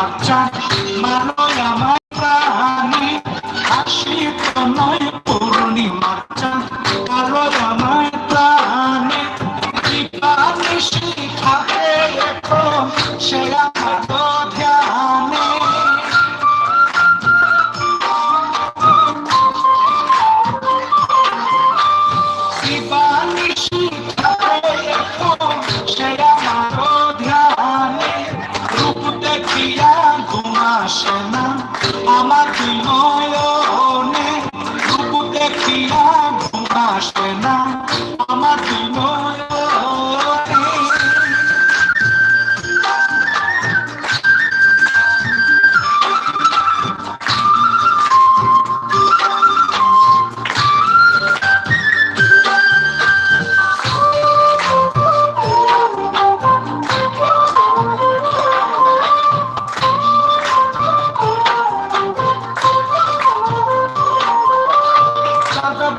বাচ্চা মানয় আমার প্রাণে হাসি তো নয় পূর্ণিমার চাঁদ কালো আমার প্রাণে নিশি থাকে এখন সে আমার ধ্যানে নিশি থাকে এখন সে আমার ধ্যানে রূপ দেখিয়া ঘুম আসে না আমার নয়নে রূপ দেখিয়া ঘুম আসে না আমার নয়নে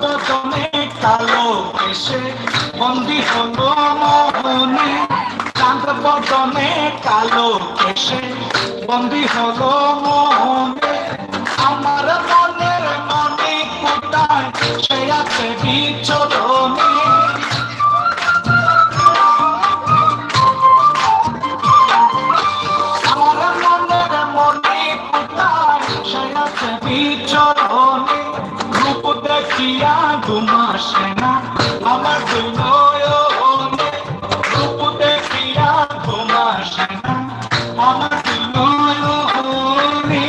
বদনে কালো এসে বন্দি হলো মোহনে চাঁদ বদনে কালো এসে বন্দি হলো মোহনে আমার মনের মনে কোথায় সে আছে বিচরণে আমার মনের মনে কোথায় সে আছে বিচরণে রূপ দেখিয়া ঘুম আসে না আমার নয়নে রূপ দেখিয়া ঘুম আসে না আমার নয়নে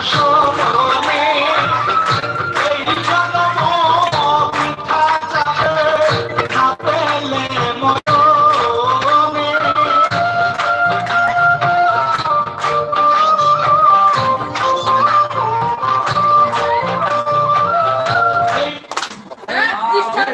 Show